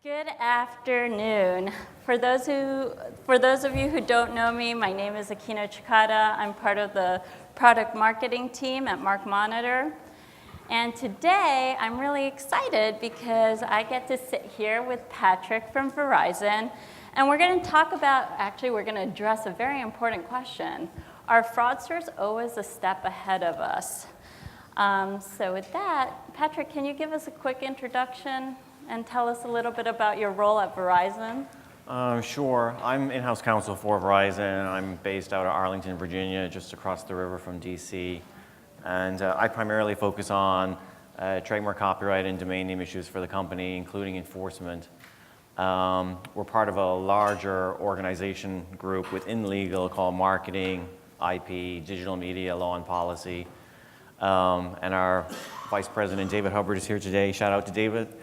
Good afternoon. For those of you who don't know me, my name is Akina Chikata. I'm part of the product marketing team at MarkMonitor. And today, I'm really excited because I get to sit here with Patrick from Verizon. And we're going to talk about, actually, we're going to address a very important question. Are fraudsters always a step ahead of us? So with that, Patrick, can you give us a quick introduction and tell us a little bit about your role at Verizon? Sure. I'm in-house counsel for Verizon. I'm based out of Arlington, Virginia, just across the river from DC. And I primarily focus on trademark copyright and domain name issues for the company, including enforcement. We're part of a larger organization group within legal called Marketing, IP, Digital Media, Law and Policy. And our Vice President, David Hubbard, is here today. Shout out to David.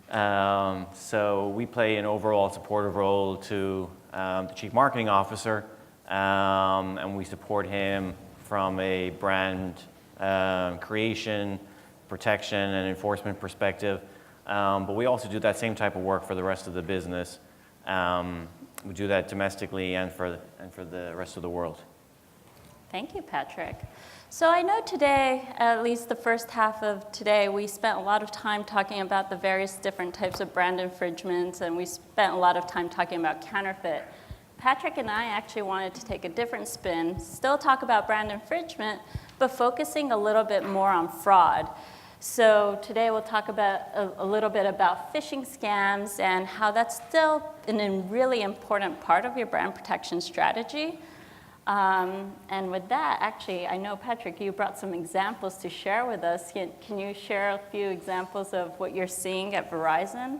So we play an overall supportive role to the Chief Marketing Officer, and we support him from a brand creation, protection, and enforcement perspective. But we also do that same type of work for the rest of the business. We do that domestically and for the rest of the world. Thank you, Patrick. So I know today, at least the first half of today, we spent a lot of time talking about the various different types of brand infringements, and we spent a lot of time talking about counterfeit. Patrick and I actually wanted to take a different spin, still talk about brand infringement, but focusing a little bit more on fraud. So today we'll talk about a little bit about phishing scams and how that's still a really important part of your brand protection strategy. And with that, actually, I know, Patrick, you brought some examples to share with us. Can you share a few examples of what you're seeing at Verizon?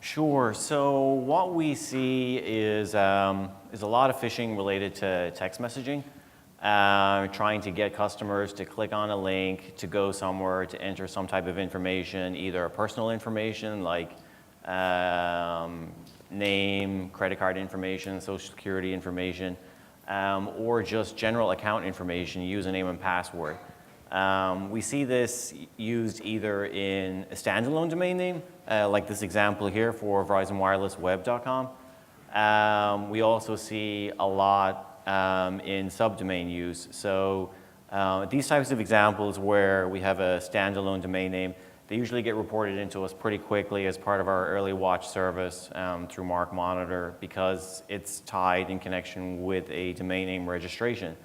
Sure. So what we see is a lot of phishing related to text messaging, trying to get customers to click on a link, to go somewhere, to enter some type of information, either personal information like name, credit card information, social security information, or just general account information, username and password. We see this used either in a standalone domain name, like this example here for VerizonWirelessWeb.com. We also see a lot in subdomain use. So these types of examples where we have a standalone domain name, they usually get reported into us pretty quickly as part of our early watch service through MarkMonitor because it's tied in connection with a domain name registration.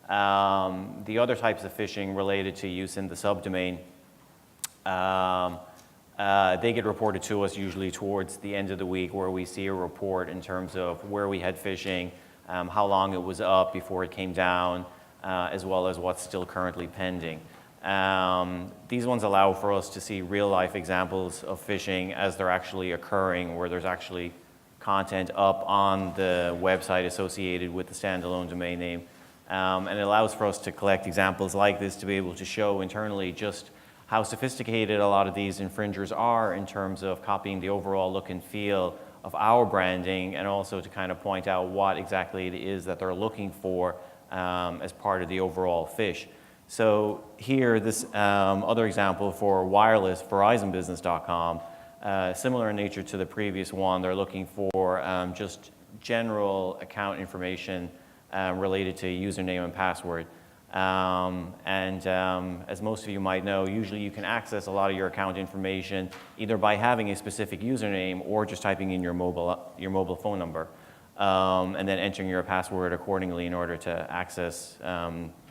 The other types of phishing related to use in the subdomain, they get reported to us usually towards the end of the week where we see a report in terms of where we had phishing, how long it was up before it came down, as well as what's still currently pending. These ones allow for us to see real-life examples of phishing as they're actually occurring, where there's actually content up on the website associated with the standalone domain name. And it allows for us to collect examples like this to be able to show internally just how sophisticated a lot of these infringers are in terms of copying the overall look and feel of our branding, and also to kind of point out what exactly it is that they're looking for as part of the overall phish. So here, this other example for wireless, VerizonBusiness.com, similar in nature to the previous one. They're looking for just general account information related to username and password. As most of you might know, usually you can access a lot of your account information either by having a specific username or just typing in your mobile phone number, and then entering your password accordingly in order to access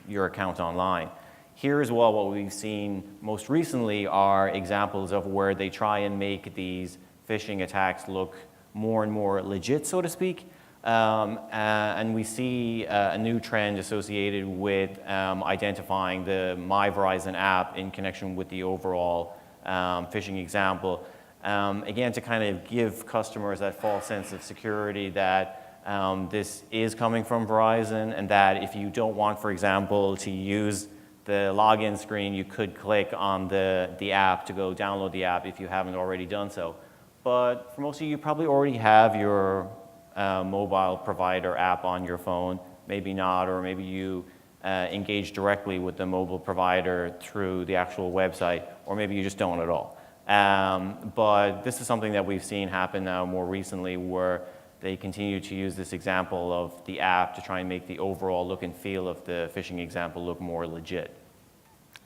your account online. Here as well, what we've seen most recently are examples of where they try and make these phishing attacks look more and more legit, so to speak. And we see a new trend associated with identifying the My Verizon app in connection with the overall phishing example. Again, to kind of give customers that false sense of security that this is coming from Verizon, and that if you don't want, for example, to use the login screen, you could click on the app to go download the app if you haven't already done so. But for most of you, you probably already have your mobile provider app on your phone, maybe not, or maybe you engage directly with the mobile provider through the actual website, or maybe you just don't at all. But this is something that we've seen happen now more recently, where they continue to use this example of the app to try and make the overall look and feel of the phishing example look more legit.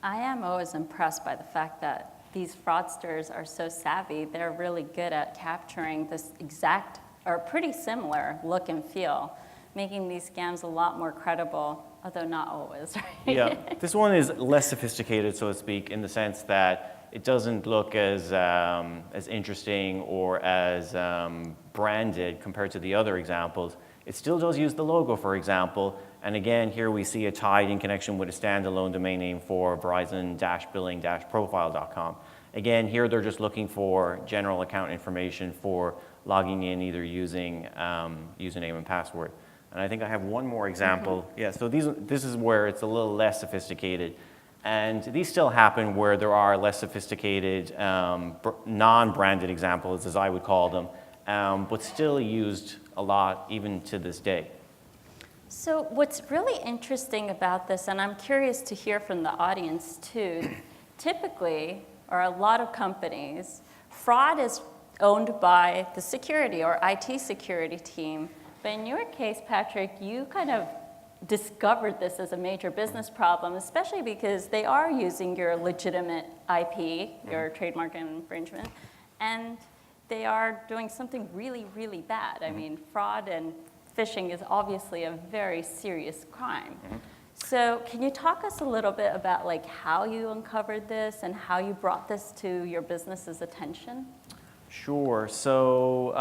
I am always impressed by the fact that these fraudsters are so savvy. They're really good at capturing this exact or pretty similar look and feel, making these scams a lot more credible, although not always, right? Yeah, this one is less sophisticated, so to speak, in the sense that it doesn't look as interesting or as branded compared to the other examples. It still does use the logo, for example, and again, here we see it tied in connection with a standalone domain name for Verizon-billing-profile.com. Again, here they're just looking for general account information for logging in, either using username and password. And I think I have one more example. Yeah, so this is where it's a little less sophisticated. And these still happen where there are less sophisticated, non-branded examples, as I would call them, but still used a lot even to this day. So what's really interesting about this, and I'm curious to hear from the audience too, typically, or a lot of companies, fraud is owned by the security or IT security team. But in your case, Patrick, you kind of discovered this as a major business problem, especially because they are using your legitimate IP, your trademark infringement, and they are doing something really, really bad. I mean, fraud and phishing is obviously a very serious crime. So can you talk us a little bit about like how you uncovered this and how you brought this to your business's attention? Sure. So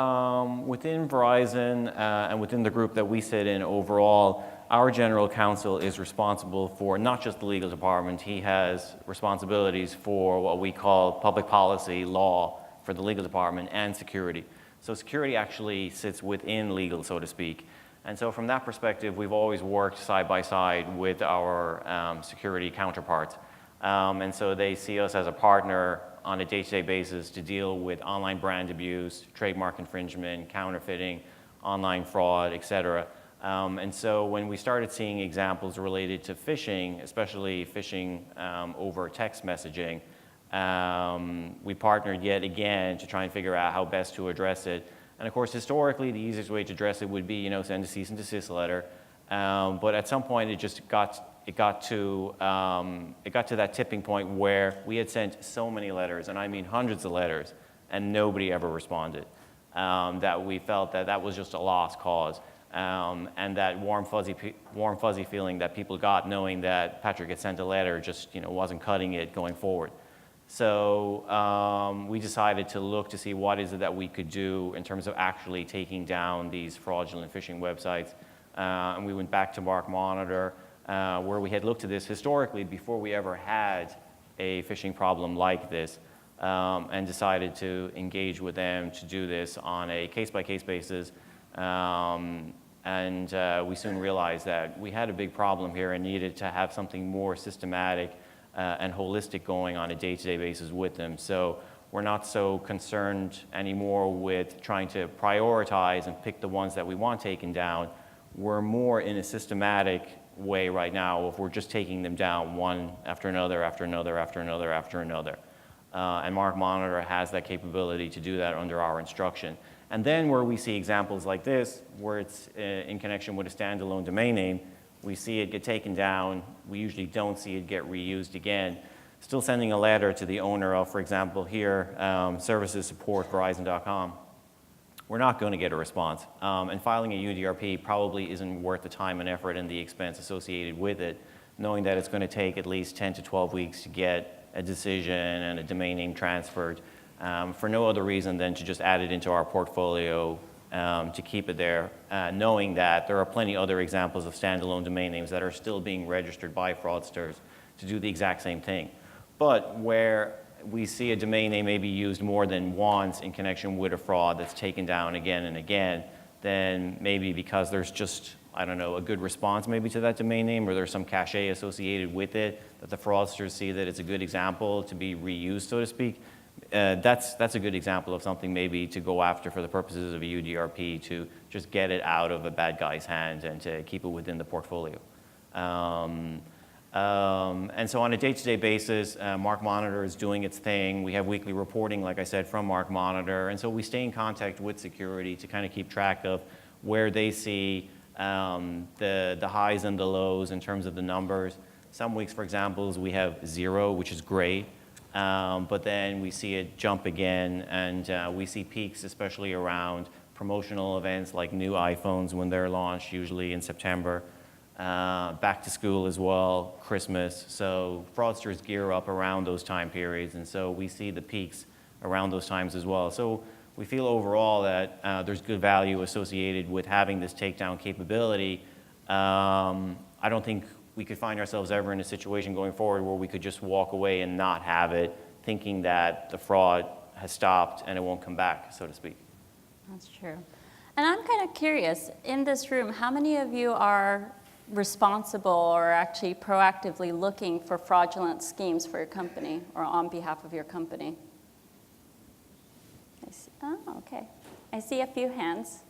within Verizon and within the group that we sit in overall, our general counsel is responsible for not just the legal department. He has responsibilities for what we call public policy law for the legal department and security. So security actually sits within legal, so to speak. And so from that perspective, we've always worked side by side with our security counterparts. And so they see us as a partner on a day-to-day basis to deal with online brand abuse, trademark infringement, counterfeiting, online fraud, et cetera. And so when we started seeing examples related to phishing, especially phishing over text messaging, we partnered yet again to try and figure out how best to address it. And of course, historically, the easiest way to address it would be, send a cease and desist letter. But at some point, it got to that tipping point where we had sent so many letters, and I mean hundreds of letters, and nobody ever responded. That we felt that was just a lost cause. And that warm fuzzy feeling that people got knowing that Patrick had sent a letter just wasn't cutting it going forward. So we decided to look to see what is it that we could do in terms of actually taking down these fraudulent phishing websites. And we went back to Mark Monitor, where we had looked at this historically before we ever had a phishing problem like this, and decided to engage with them to do this on a case-by-case basis. And we soon realized that we had a big problem here and needed to have something more systematic and holistic going on a day-to-day basis with them. So we're not so concerned anymore with trying to prioritize and pick the ones that we want taken down. We're more in a systematic way right now if we're just taking them down one after another, after another, after another, after another. And Mark Monitor has that capability to do that under our instruction. And then where we see examples like this, where it's in connection with a standalone domain name, we see it get taken down. We usually don't see it get reused again. Still sending a letter to the owner of, for example, here, services support Verizon.com. We're not going to get a response. And filing a UDRP probably isn't worth the time and effort and the expense associated with it, knowing that it's going to take at least 10 to 12 weeks to get a decision and a domain name transferred. For no other reason than to just add it into our portfolio to keep it there, knowing that there are plenty other examples of standalone domain names that are still being registered by fraudsters to do the exact same thing. But where we see a domain name may be used more than once in connection with a fraud that's taken down again and again, then maybe because there's just, I don't know, a good response maybe to that domain name, or there's some cachet associated with it, that the fraudsters see that it's a good example to be reused, so to speak. That's a good example of something maybe to go after for the purposes of a UDRP, to just get it out of a bad guy's hands and to keep it within the portfolio. And so on a day-to-day basis, Mark Monitor is doing its thing. We have weekly reporting, like I said, from Mark Monitor. And so we stay in contact with security to kind of keep track of where they see the highs and the lows in terms of the numbers. Some weeks, for example, we have 0, which is great. But then we see it jump again, and we see peaks, especially around promotional events like new iPhones when they're launched, usually in September. Back to school as well, Christmas. So fraudsters gear up around those time periods, and so we see the peaks around those times as well. So we feel overall that there's good value associated with having this takedown capability. I don't think we could find ourselves ever in a situation going forward where we could just walk away and not have it, thinking that the fraud has stopped and it won't come back, so to speak. That's true. And I'm kind of curious, in this room, how many of you are responsible or actually proactively looking for fraudulent schemes for your company or on behalf of your company? Oh, okay. I see a few hands.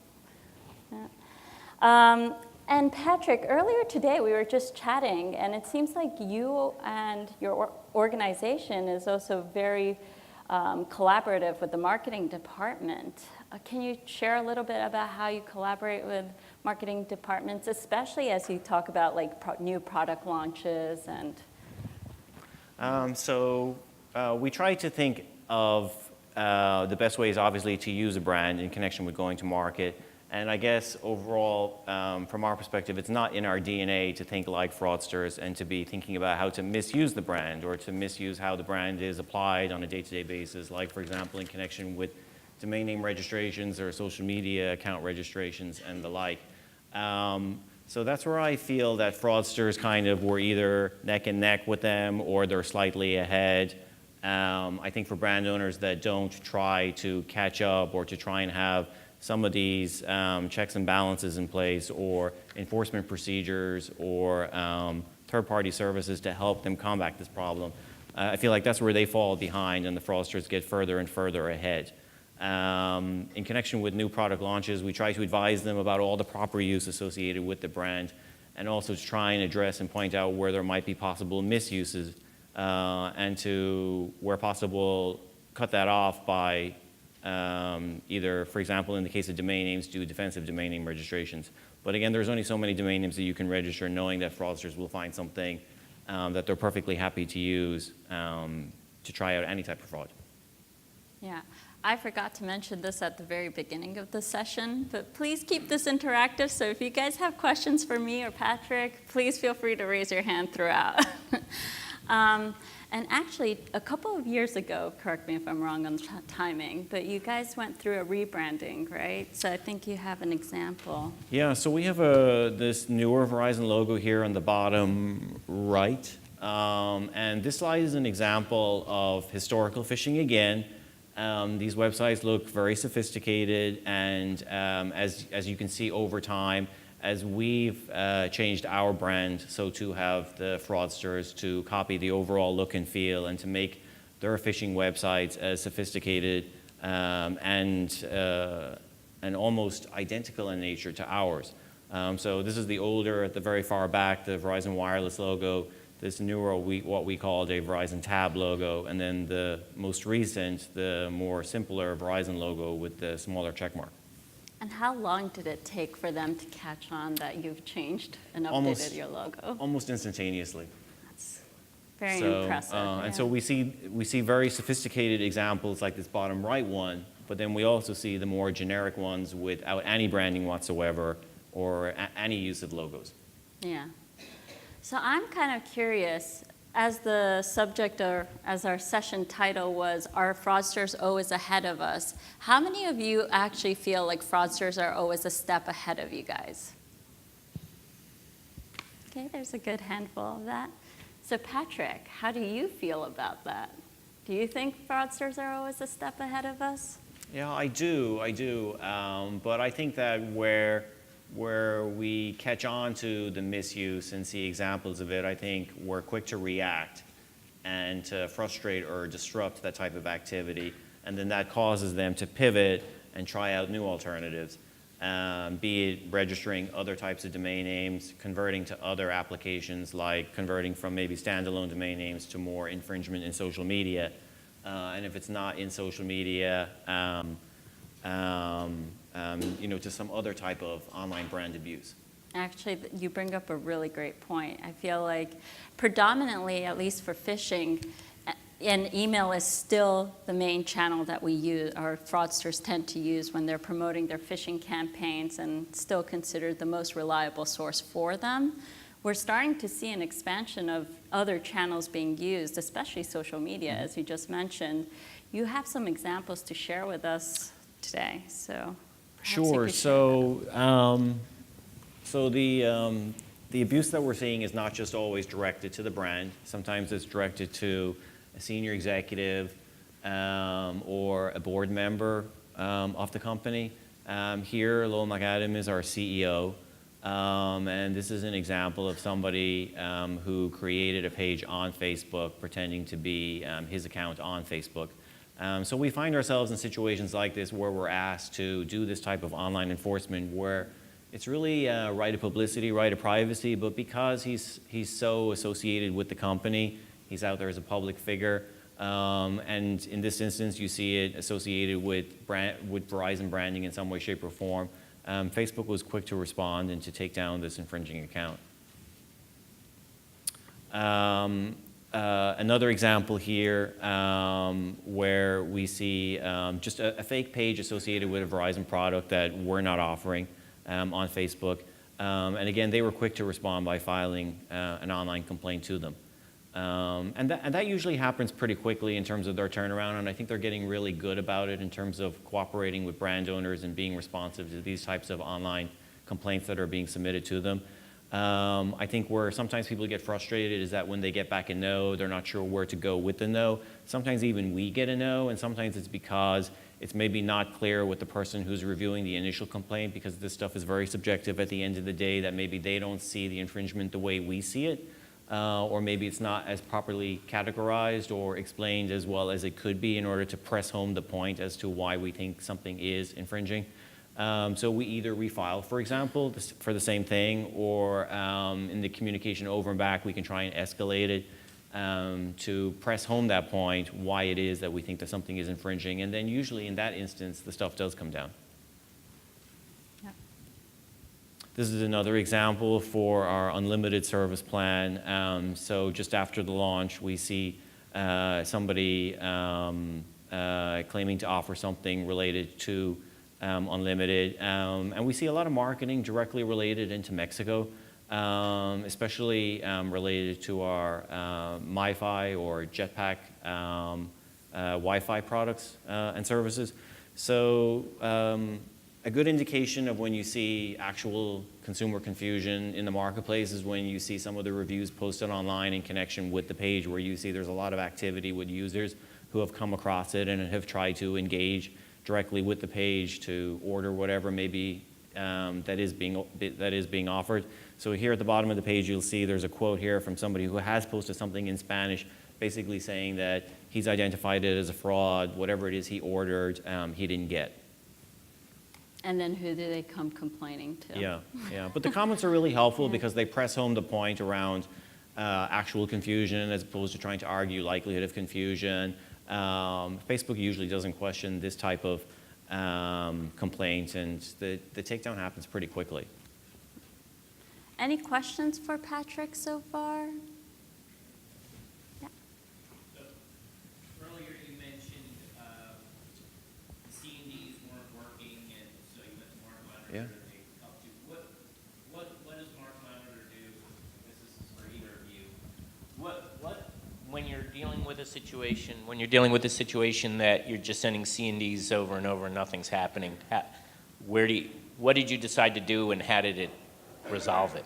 Yeah. And Patrick, earlier today we were just chatting, and it seems like you and your organization is also very collaborative with the marketing department. Can you share a little bit about how you collaborate with marketing departments, especially as you talk about like new product launches and? We try to think of the best ways, obviously, to use a brand in connection with going to market. And I guess overall, from our perspective, it's not in our DNA to think like fraudsters and to be thinking about how to misuse the brand or to misuse how the brand is applied on a day-to-day basis, like, for example, in connection with domain name registrations or social media account registrations and the like. So that's where I feel that fraudsters kind of were either neck and neck with them or they're slightly ahead. I think for brand owners that don't try to catch up or to try and have some of these checks and balances in place or enforcement procedures or third-party services to help them combat this problem, I feel like that's where they fall behind and the fraudsters get further and further ahead. In connection with new product launches, we try to advise them about all the proper use associated with the brand and also to try and address and point out where there might be possible misuses and to, where possible, cut that off by either, for example, in the case of domain names, do defensive domain name registrations. But again, there's only so many domain names that you can register knowing that fraudsters will find something that they're perfectly happy to use to try out any type of fraud. Yeah, I forgot to mention this at the very beginning of the session, but please keep this interactive. So if you guys have questions for me or Patrick, please feel free to raise your hand throughout. And actually, a couple of years ago, correct me if I'm wrong on timing, but you guys went through a rebranding, right? So I think you have an example. Yeah, so we have this newer Verizon logo here on the bottom right. And this slide is an example of historical phishing again. These websites look very sophisticated, and as you can see over time, as we've changed our brand, so too have the fraudsters to copy the overall look and feel and to make their phishing websites as sophisticated and almost identical in nature to ours. So this is the older, at the very far back, the Verizon Wireless logo. This newer, what we called a Verizon Tab logo, and then the most recent, the more simpler Verizon logo with the smaller check mark. And how long did it take for them to catch on that you've changed and updated your logo? Almost instantaneously. That's very impressive. Yeah. And so we see very sophisticated examples like this bottom right one, but then we also see the more generic ones without any branding whatsoever or any use of logos. Yeah. So I'm kind of curious, as the subject or as our session title was, are fraudsters always ahead of us? How many of you actually feel like fraudsters are always a step ahead of you guys? Okay, there's a good handful of that. So Patrick, how do you feel about that? Do you think fraudsters are always a step ahead of us? Yeah, I do. But I think that where we catch on to the misuse and see examples of it, I think we're quick to react and to frustrate or disrupt that type of activity. And then that causes them to pivot and try out new alternatives. be it registering other types of domain names, converting to other applications, like converting from maybe standalone domain names to more infringement in social media. And if it's not in social media, to some other type of online brand abuse. Actually, you bring up a really great point. I feel like predominantly, at least for phishing, and email is still the main channel that we use, our fraudsters tend to use when they're promoting their phishing campaigns, and still considered the most reliable source for them. We're starting to see an expansion of other channels being used, especially social media, as you just mentioned. You have some examples to share with us today, so perhaps you Sure. could share So the abuse that we're seeing is not just always directed to the brand. Sometimes it's directed to a senior executive or a board member of the company. Here, Lowell McAdam is our CEO, and this is an example of somebody who created a page on Facebook pretending to be his account on Facebook. So we find ourselves in situations like this where we're asked to do this type of online enforcement where it's really right of publicity, right of privacy, but because he's so associated with the company, he's out there as a public figure, and in this instance, you see it associated with Verizon branding in some way, shape, or form. Facebook was quick to respond and to take down this infringing account. Another example here where we see just a fake page associated with a Verizon product that we're not offering on Facebook. And again, they were quick to respond by filing an online complaint to them. And that usually happens pretty quickly in terms of their turnaround, and I think they're getting really good about it in terms of cooperating with brand owners and being responsive to these types of online complaints that are being submitted to them. I think where sometimes people get frustrated is that when they get back a no, they're not sure where to go with the no. Sometimes even we get a no, and sometimes it's because it's maybe not clear with the person who's reviewing the initial complaint, because this stuff is very subjective at the end of the day, that maybe they don't see the infringement the way we see it, or maybe it's not as properly categorized or explained as well as it could be in order to press home the point as to why we think something is infringing. So we either refile, for example, for the same thing, or in the communication over and back, we can try and escalate it to press home that point, why it is that we think that something is infringing. And then usually in that instance, the stuff does come down. Yep. This is another example for our unlimited service plan. So just after the launch, we see somebody claiming to offer something related to unlimited. And we see a lot of marketing directly related into Mexico, especially related to our MiFi or Jetpack Wi-Fi products and services. So a good indication of when you see actual consumer confusion in the marketplace is when you see some of the reviews posted online in connection with the page, where you see there's a lot of activity with users who have come across it and have tried to engage directly with the page to order whatever maybe that is being offered. So here at the bottom of the page, you'll see there's a quote here from somebody who has posted something in Spanish, basically saying that he's identified it as a fraud. Whatever it is he ordered, he didn't get. And then who do they come complaining to? Yeah. But the comments are really helpful because they press home the point around actual confusion as opposed to trying to argue likelihood of confusion. Facebook usually doesn't question this type of complaint, and the takedown happens pretty quickly. Any questions for Patrick so far? Yeah. Earlier you mentioned C&Ds weren't working, and so you went to Mark Monitor. Yeah. They helped you. What does Mark Monitor do? This is for either of you. When you're dealing with a situation that you're just sending C&Ds over and over and nothing's happening, what did you decide to do, and how did it resolve it?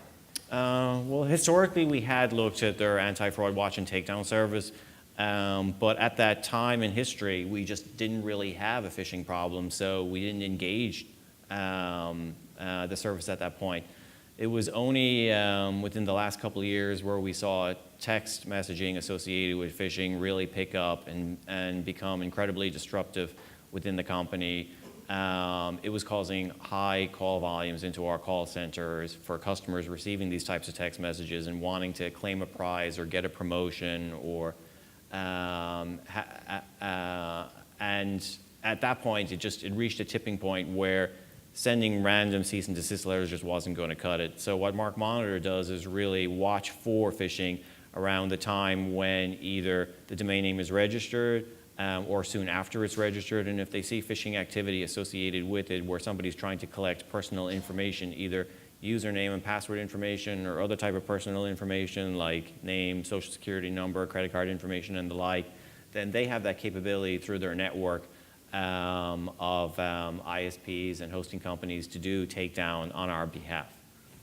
Well, historically, we had looked at their anti-fraud watch and takedown service, but at that time in history, we just didn't really have a phishing problem, so we didn't engage the service at that point. It was only within the last couple of years where we saw text messaging associated with phishing really pick up and become incredibly disruptive within the company. it was causing high call volumes into our call centers for customers receiving these types of text messages and wanting to claim a prize or get a promotion or, and at that point, it reached a tipping point where sending random cease and desist letters just wasn't going to cut it. So what Mark Monitor does is really watch for phishing around the time when either the domain name is registered or soon after it's registered, and if they see phishing activity associated with it where somebody's trying to collect personal information, either username and password information or other type of personal information like name, social security number, credit card information, and the like, then they have that capability through their network of ISPs and hosting companies to do takedown on our behalf.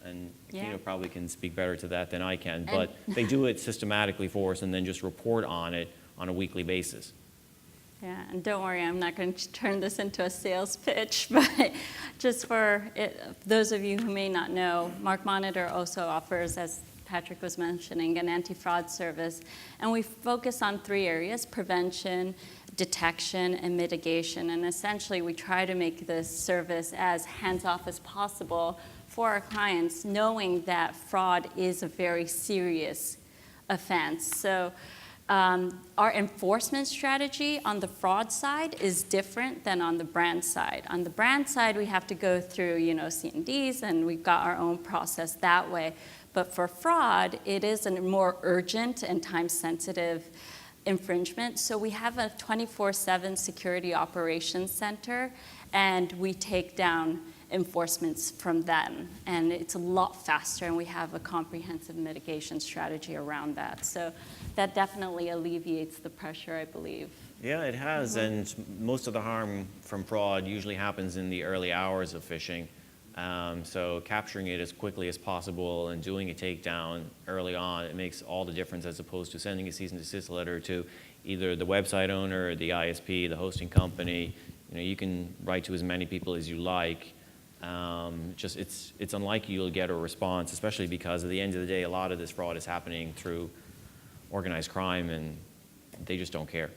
And Kino probably can speak better to that than I can, but they do it systematically for us and then just report on it on a weekly basis. Yeah, and don't worry, I'm not going to turn this into a sales pitch, but just for those of you who may not know, Mark Monitor also offers, as Patrick was mentioning, an anti-fraud service. And we focus on 3 areas: prevention, detection, and mitigation. And essentially, we try to make this service as hands-off as possible for our clients, knowing that fraud is a very serious offense. So our enforcement strategy on the fraud side is different than on the brand side. On the brand side, we have to go through, C&Ds, and we've got our own process that way. But for fraud, it is a more urgent and time-sensitive infringement. So we have a 24/7 security operations center, and we take down enforcements from them. And it's a lot faster, and we have a comprehensive mitigation strategy around that. So that definitely alleviates the pressure, I believe. Yeah, it has, and most of the harm from fraud usually happens in the early hours of phishing. So capturing it as quickly as possible and doing a takedown early on, it makes all the difference as opposed to sending a cease and desist letter to either the website owner, the ISP, the hosting company. You can write to as many people as you like. It's unlikely you'll get a response, especially because at the end of the day, a lot of this fraud is happening through organized crime, and they just don't care.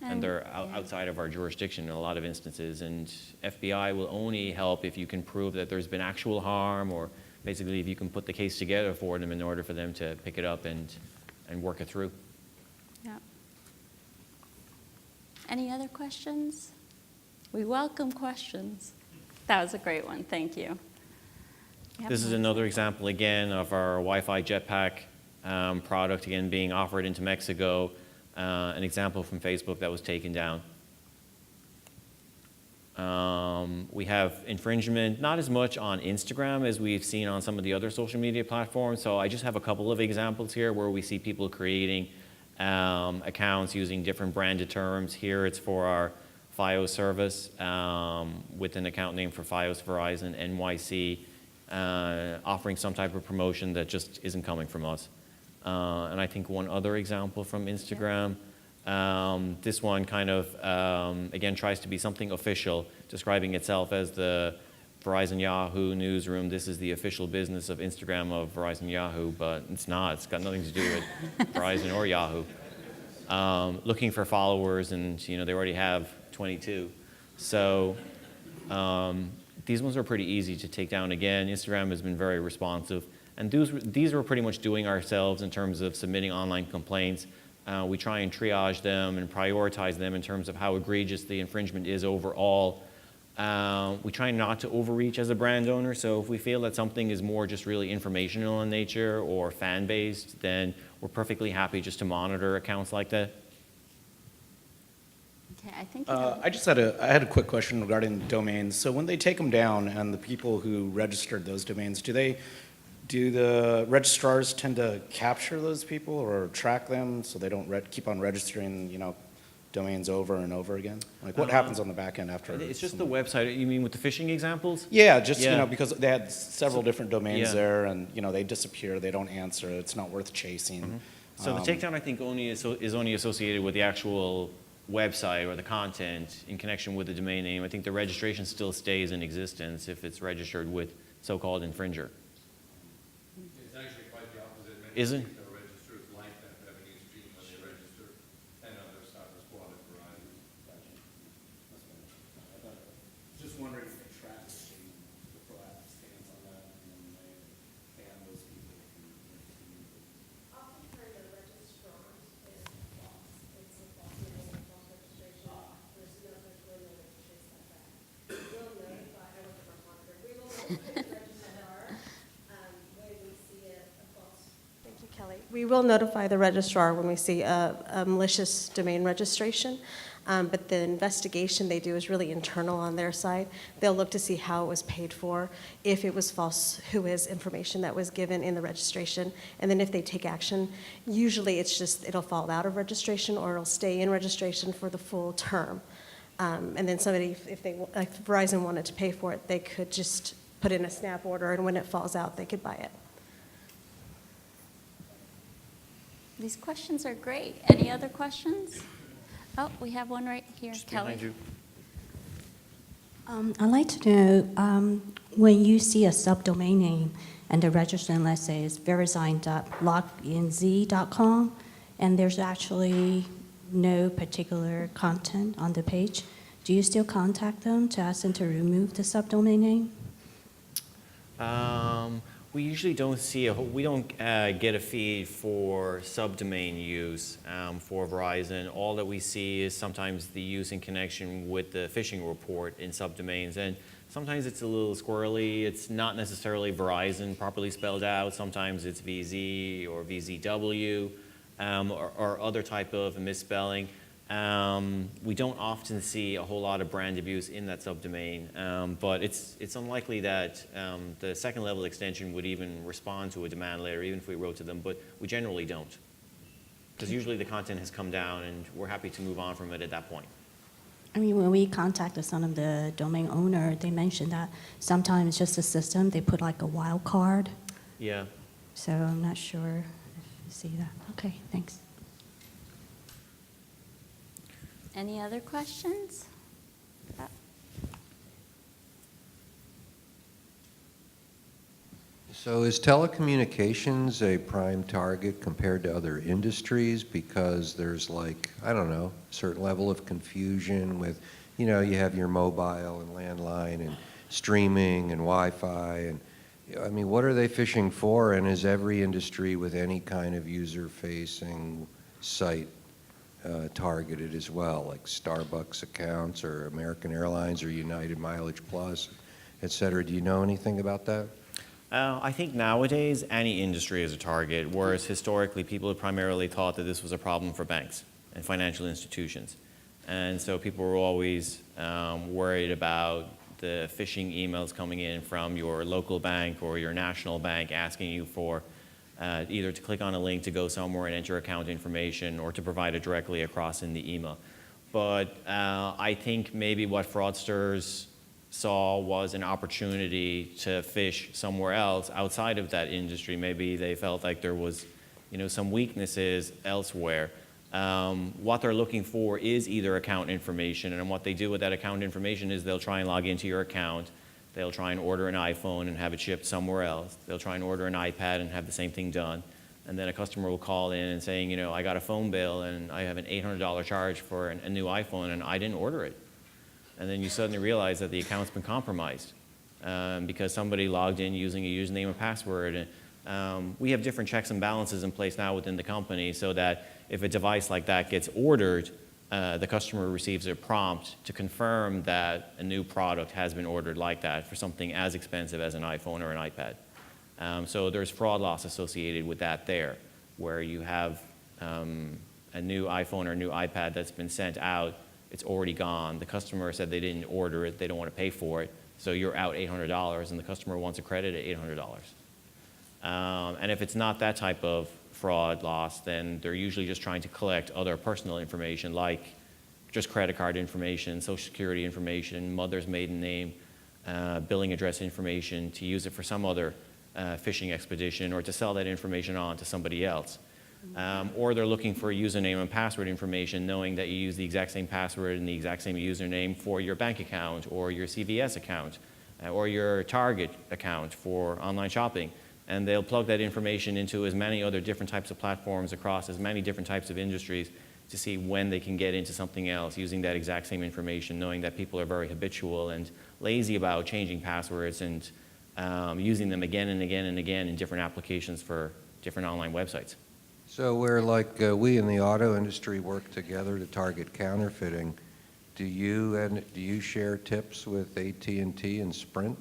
And they're outside of our jurisdiction in a lot of instances. And FBI will only help if you can prove that there's been actual harm, or basically if you can put the case together for them in order for them to pick it up and work it through. Yeah. Any other questions? We welcome questions. That was a great one. Thank you. This is another example, again, of our Wi-Fi Jetpack product, again, being offered into Mexico. An example from Facebook that was taken down. We have infringement, not as much on Instagram as we've seen on some of the other social media platforms. So I just have a couple of examples here where we see people creating accounts using different branded terms. Here it's for our Fios service with an account name for Fios Verizon NYC, offering some type of promotion that just isn't coming from us. And I think one other example from Instagram, this one kind of, again, tries to be something official, describing itself as the Verizon Yahoo newsroom. This is the official business of Instagram of Verizon Yahoo, but it's not. It's got nothing to do with Verizon or Yahoo. Looking for followers, and they already have 22. So these ones are pretty easy to take down. Again, Instagram has been very responsive. And these we're pretty much doing ourselves in terms of submitting online complaints. We try and triage them and prioritize them in terms of how egregious the infringement is overall. We try not to overreach as a brand owner, so if we feel that something is more just really informational in nature or fan-based, then we're perfectly happy just to monitor accounts like that. Okay, I think I had a quick question regarding domains. So when they take them down and the people who registered those domains, do the registrars tend to capture those people or track them so they don't keep on registering, domains over and over again? Like what happens on the back end after? It's just the website. You mean with the phishing examples? Yeah, just because they had several different domains there, and they disappear, they don't answer, it's not worth chasing. Mm-hmm. So the takedown, I think, is only associated with the actual website or the content in connection with the domain name. I think the registration still stays in existence if it's registered with so-called infringer. It's actually quite the opposite. Many Is it? people registered like that revenue stream when they register, and others start to squat at Verizon. Thank you, Kelly. We will notify the registrar when we see a malicious domain registration, but the investigation they do is really internal on their side. They'll look to see how it was paid for, if it was false, who is information that was given in the registration, and then if they take action, usually it's just, it'll fall out of registration or it'll stay in registration for the full term. And then somebody, if Verizon wanted to pay for it, they could just put in a snap order, and when it falls out, they could buy it. These questions are great. Any other questions? Oh, we have one right here, Just Kelly. behind you. I'd like to know, when you see a subdomain name and the registration, let's say, is verisign.loginz.com, and there's actually no particular content on the page, do you still contact them to ask them to remove the subdomain name? We usually don't see we don't get a feed for subdomain use for Verizon. All that we see is sometimes the use in connection with the phishing report in subdomains. And sometimes it's a little squirrely. It's not necessarily Verizon properly spelled out. Sometimes it's VZ or VZW or other type of misspelling. We don't often see a whole lot of brand abuse in that subdomain, but it's unlikely that the second level extension would even respond to a demand letter, even if we wrote to them, but we generally don't. Because usually the content has come down and we're happy to move on from it at that point. I mean, when we contacted some of the domain owner, they mentioned that sometimes it's just a system, they put like a wild card, Yeah. so I'm not sure if you see that. Okay, thanks. Any other questions? So is telecommunications a prime target compared to other industries? Because there's like, I don't know, a certain level of confusion with, you know, you have your mobile and landline and streaming and Wi-Fi. And I mean, what are they fishing for? And is every industry with any kind of user-facing site targeted as well, like Starbucks accounts or American Airlines or United Mileage Plus, et cetera? Do you know anything about that? I think nowadays any industry is a target, whereas historically people have primarily thought that this was a problem for banks and financial institutions. And so people were always worried about the phishing emails coming in from your local bank or your national bank asking you for either to click on a link to go somewhere and enter account information or to provide it directly across in the email. But I think maybe what fraudsters saw was an opportunity to fish somewhere else outside of that industry. Maybe they felt like there was, you know, some weaknesses elsewhere. What they're looking for is either account information, and what they do with that account information is they'll try and log into your account. They'll try and order an iPhone and have it shipped somewhere else. They'll try and order an iPad and have the same thing done. And then a customer will call in and saying, you know, I got a phone bill and I have an $800 charge for a new iPhone and I didn't order it. And then you suddenly realize that the account's been compromised because somebody logged in using a username and password. And, we have different checks and balances in place now within the company so that if a device like that gets ordered, the customer receives a prompt to confirm that a new product has been ordered like that for something as expensive as an iPhone or an iPad. So there's fraud loss associated with that there, where you have a new iPhone or a new iPad that's been sent out, it's already gone. The customer said they didn't order it, they don't want to pay for it, so you're out $800 and the customer wants a credit at $800. And if it's not that type of fraud loss, then they're usually just trying to collect other personal information like just credit card information, social security information, mother's maiden name, billing address information to use it for some other phishing expedition or to sell that information on to somebody else. Or they're looking for username and password information knowing that you use the exact same password and the exact same username for your bank account or your CVS account or your Target account for online shopping. And they'll plug that information into as many other different types of platforms across as many different types of industries to see when they can get into something else using that exact same information, knowing that people are very habitual and lazy about changing passwords and using them again and again and again in different applications for different online websites. So where like we in the auto industry work together to target counterfeiting, do you share tips with AT&T and Sprint?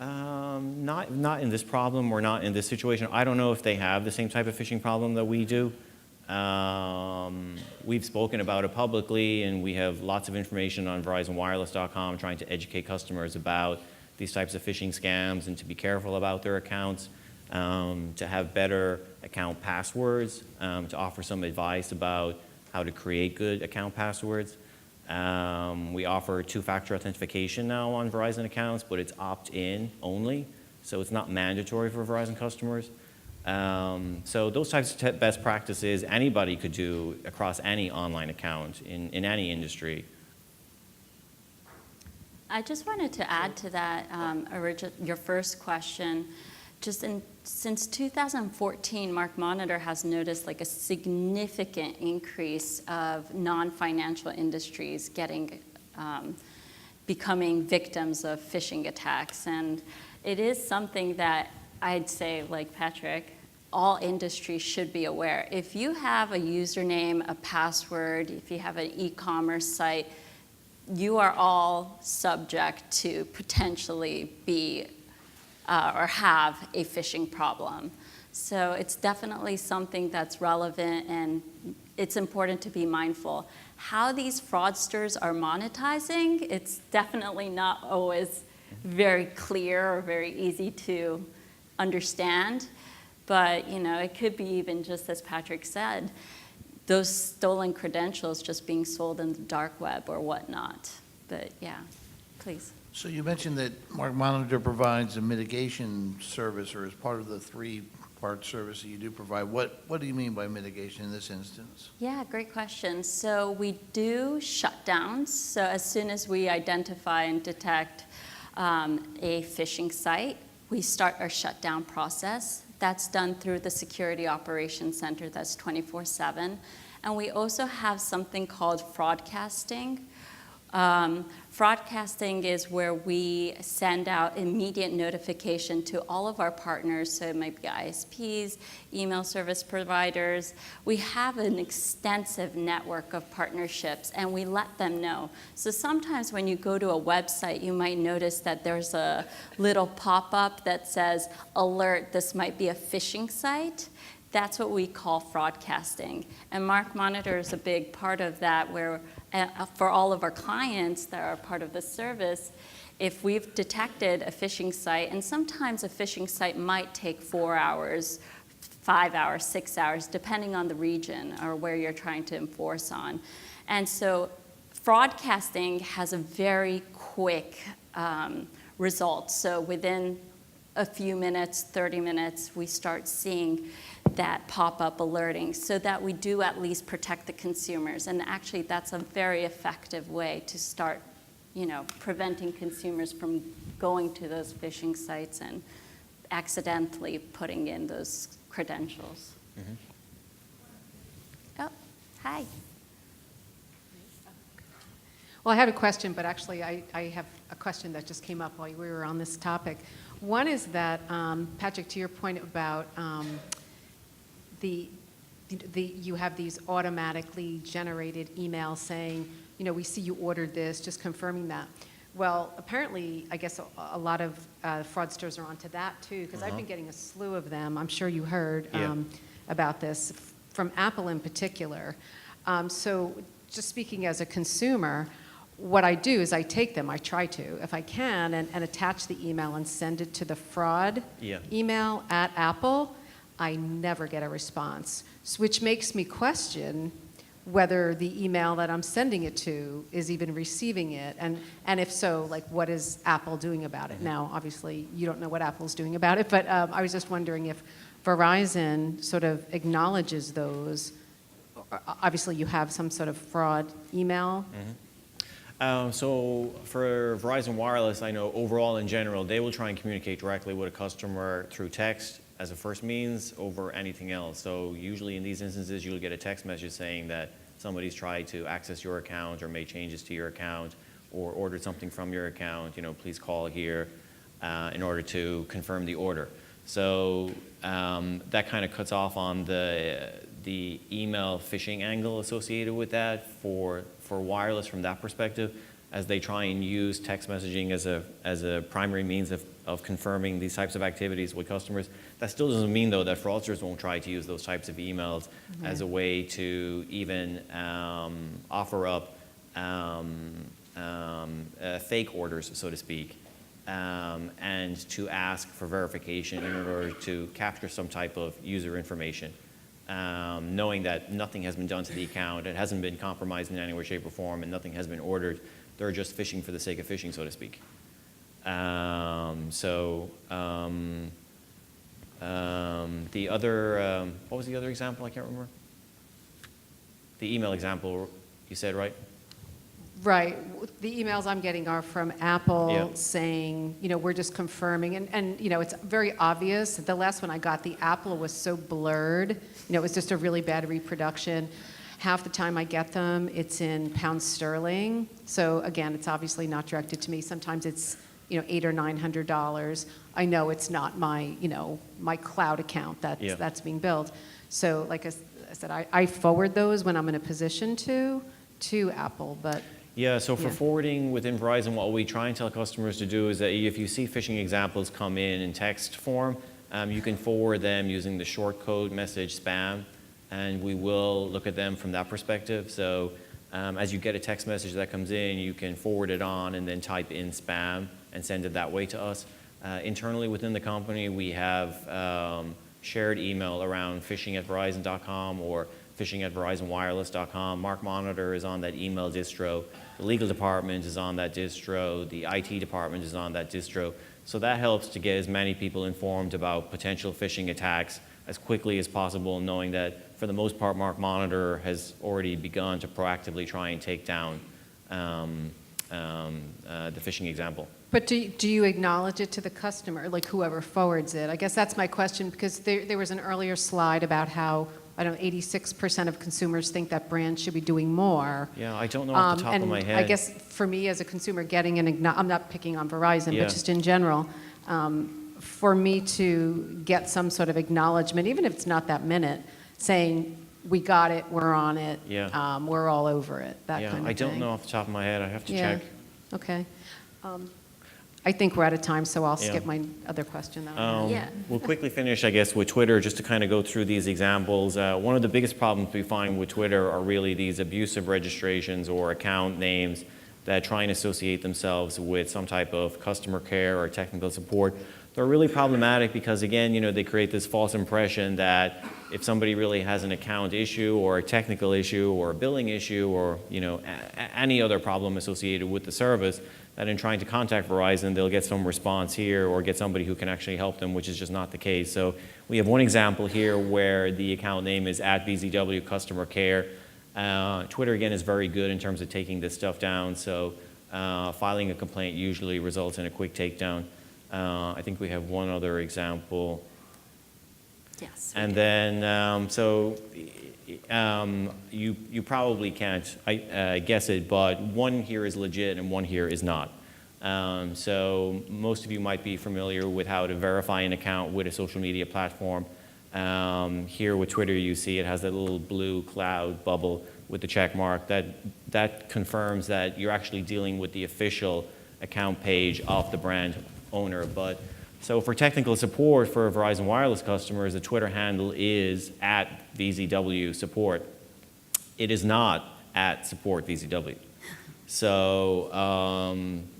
Not in this problem or not in this situation. I don't know if they have the same type of phishing problem that we do. We've spoken about it publicly, and we have lots of information on VerizonWireless.com trying to educate customers about these types of phishing scams and to be careful about their accounts, to have better account passwords, to offer some advice about how to create good account passwords. We offer two-factor authentication now on Verizon accounts, but it's opt-in only, so it's not mandatory for Verizon customers. So those types of best practices anybody could do across any online account in any industry. I just wanted to add to that, your first question. Since 2014, Mark Monitor has noticed like a significant increase of non-financial industries becoming victims of phishing attacks. And it is something that I'd say, like Patrick, all industries should be aware. If you have a username, a password, if you have an e-commerce site, you are all subject to potentially be or have a phishing problem. So it's definitely something that's relevant, and it's important to be mindful. How these fraudsters are monetizing, it's definitely not always very clear or very easy to understand. But it could be even just as Patrick said, those stolen credentials just being sold in the dark web or whatnot. But yeah, please. So you mentioned that Mark Monitor provides a mitigation service, or is part of the three-part service that you do provide. What do you mean by mitigation in this instance? Yeah, great question. So we do shutdowns. So as soon as we identify and detect a phishing site, we start our shutdown process. That's done through the Security Operations Center. That's 24/7. And we also have something called fraudcasting. Fraudcasting is where we send out immediate notification to all of our partners, so it might be ISPs, email service providers. We have an extensive network of partnerships, and we let them know. So sometimes when you go to a website, you might notice that there's a little pop-up that says, alert, this might be a phishing site. That's what we call fraudcasting. And Mark Monitor is a big part of that, where for all of our clients that are part of the service, if we've detected a phishing site, and sometimes a phishing site might take 4 hours, 5 hours, 6 hours, depending on the region or where you're trying to enforce on. And so fraudcasting has a very quick result. So within a few minutes, 30 minutes, we start seeing that pop-up alerting, so that we do at least protect the consumers. And actually, that's a very effective way to start, preventing consumers from going to those phishing sites and accidentally putting in those credentials. Mm-hmm. Oh, hi. Well, I had a question, but actually I have a question that just came up while we were on this topic. One is that, Patrick, to your point about you have these automatically generated emails saying, we see you ordered this, just confirming that. Well, apparently, I guess a lot of fraudsters are onto that too, because I've been getting a slew of them. I'm sure you heard about this, from Apple in particular. So just speaking as a consumer, what I do is I take them, I try to, if I can, and attach the email and send it to the fraud email at Apple. I never get a response, which makes me question whether the email that I'm sending it to is even receiving it, and if so, like, what is Apple doing about it? Now, obviously, you don't know what Apple's doing about it, but I was just wondering if Verizon sort of acknowledges those. Obviously, you have some sort of fraud email. So for Verizon Wireless, I know overall in general, they will try and communicate directly with a customer through text as a first means over anything else. So usually in these instances, you'll get a text message saying that somebody's tried to access your account or made changes to your account or ordered something from your account. Please call here in order to confirm the order. So that kind of cuts off on the email phishing angle associated with that for wireless from that perspective. as they try and use text messaging as a primary means of confirming these types of activities with customers. That still doesn't mean, though, that fraudsters won't try to use those types of emails as a way to even offer up fake orders, so to speak, and to ask for verification in order to capture some type of user information, knowing that nothing has been done to the account, it hasn't been compromised in any way, shape, or form, and nothing has been ordered. They're just phishing for the sake of phishing, so to speak. The other, what was the other example? I can't remember. The email example you said, right? Right. The emails I'm getting are from Apple Yeah. saying, we're just confirming. And it's very obvious. The last one I got, the Apple was so blurred. It was just a really bad reproduction. Half the time I get them, it's in pounds sterling. So again, it's obviously not directed to me. Sometimes it's, $800 or $900. I know it's not my, my cloud account that's being billed. So like I said, I forward those when I'm in a position to Apple, but. Yeah, so for forwarding within Verizon, what we try and tell customers to do is that if you see phishing examples come in text form, you can forward them using the short code message spam, and we will look at them from that perspective. So as you get a text message that comes in, you can forward it on and then type in spam and send it that way to us. Internally within the company, we have shared email around phishing@verizon.com or phishing@verizonwireless.com. Mark Monitor is on that email distro. The legal department is on that distro. The IT department is on that distro. So that helps to get as many people informed about potential phishing attacks as quickly as possible, knowing that for the most part, Mark Monitor has already begun to proactively try and take down the phishing example. But do you acknowledge it to the customer, like whoever forwards it? I guess that's my question, because there was an earlier slide about how, 86% of consumers think that brands should be doing more. Yeah, I don't know off the top of my head. I guess for me as a consumer getting I'm not picking on Verizon, Yeah. but just in general, for me to get some sort of acknowledgement, even if it's not that minute, saying, we got it, we're on it, Yeah. we're all over it, that Yeah, kind of thing. I don't know off the top of my head. I have to check. Okay. I think we're out of time, so I'll Yeah. skip my other question. That I had. Yeah. We'll quickly finish, I guess, with Twitter, just to kind of go through these examples. One of the biggest problems we find with Twitter are really these abusive registrations or account names that try and associate themselves with some type of customer care or technical support. They're really problematic because, again, they create this false impression that if somebody really has an account issue or a technical issue or a billing issue or, any other problem associated with the service, that in trying to contact Verizon, they'll get some response here or get somebody who can actually help them, which is just not the case. So we have one example here where the account name is @VZW Customer Care. Twitter, again, is very good in terms of taking this stuff down. So filing a complaint usually results in a quick takedown. I think we have one other example. Yes. And then, you probably can't guess it, but one here is legit and one here is not. So most of you might be familiar with how to verify an account with a social media platform. Here with Twitter, you see it has that little blue cloud bubble with the check mark. That confirms that you're actually dealing with the official account page of the brand owner. But so for technical support for Verizon Wireless customers, the Twitter handle is @VZW support. It is not @support VZW. So,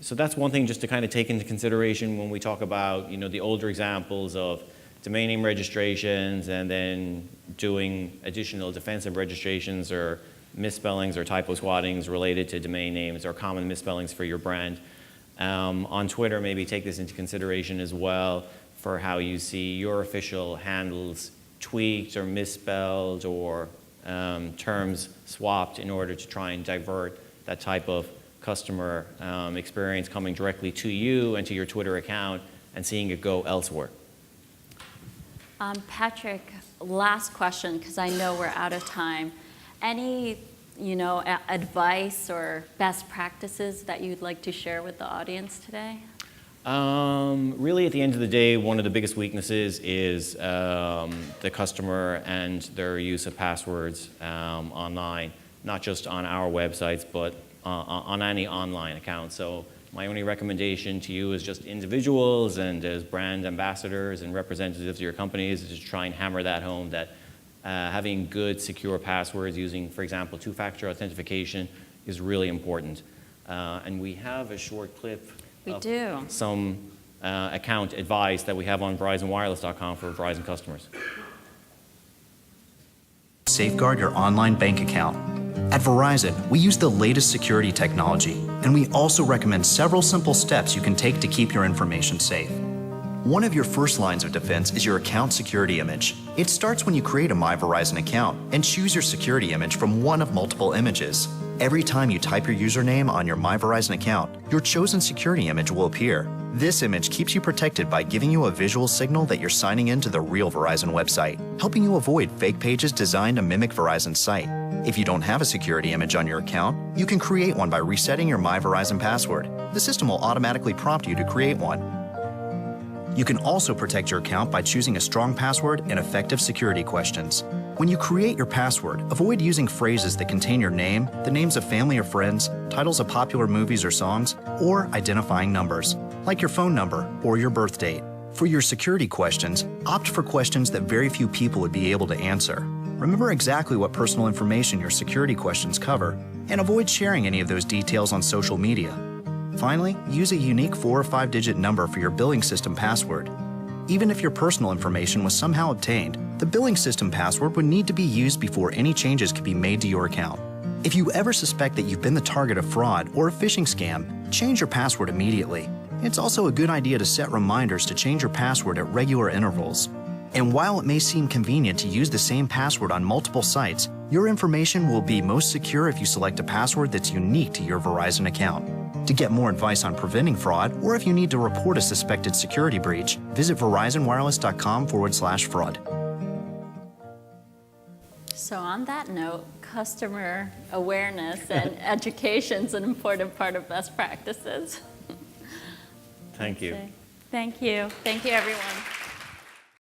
so that's one thing just to kind of take into consideration when we talk about, the older examples of domain name registrations and then doing additional defensive registrations or misspellings or typo swattings related to domain names or common misspellings for your brand. On Twitter, maybe take this into consideration as well for how you see your official handles tweaked or misspelled or terms swapped in order to try and divert that type of customer experience coming directly to you and to your Twitter account and seeing it go elsewhere. Patrick, last question, because I know we're out of time. Any, advice or best practices that you'd like to share with the audience today? Really, at the end of the day, one of the biggest weaknesses is the customer and their use of passwords online, not just on our websites, but on any online account. So my only recommendation to you as just individuals and as brand ambassadors and representatives of your companies is to try and hammer that home, that having good, secure passwords using, for example, two-factor authentication is really important. And we have a short clip of some account advice that we have on VerizonWireless.com for Verizon customers. Safeguard your online bank account. At Verizon, we use the latest security technology, and we also recommend several simple steps you can take to keep your information safe. One of your first lines of defense is your account security image. It starts when you create a My Verizon account and choose your security image from one of multiple images. Every time you type your username on your My Verizon account, your chosen security image will appear. This image keeps you protected by giving you a visual signal that you're signing into the real Verizon website, helping you avoid fake pages designed to mimic Verizon's site. If you don't have a security image on your account, you can create one by resetting your My Verizon password. The system will automatically prompt you to create one. You can also protect your account by choosing a strong password and effective security questions. When you create your password, avoid using phrases that contain your name, the names of family or friends, titles of popular movies or songs, or identifying numbers, like your phone number or your birth date. For your security questions, opt for questions that very few people would be able to answer. Remember exactly what personal information your security questions cover, and avoid sharing any of those details on social media. Finally, use a unique 4 or 5-digit number for your billing system password. Even if your personal information was somehow obtained, the billing system password would need to be used before any changes could be made to your account. If you ever suspect that you've been the target of fraud or a phishing scam, change your password immediately. It's also a good idea to set reminders to change your password at regular intervals. And while it may seem convenient to use the same password on multiple sites, your information will be most secure if you select a password that's unique to your Verizon account. To get more advice on preventing fraud, or if you need to report a suspected security breach, visit VerizonWireless.com/fraud. So on that note, customer awareness and education is an important part of best practices. Thank you. Thank you. Thank you, everyone.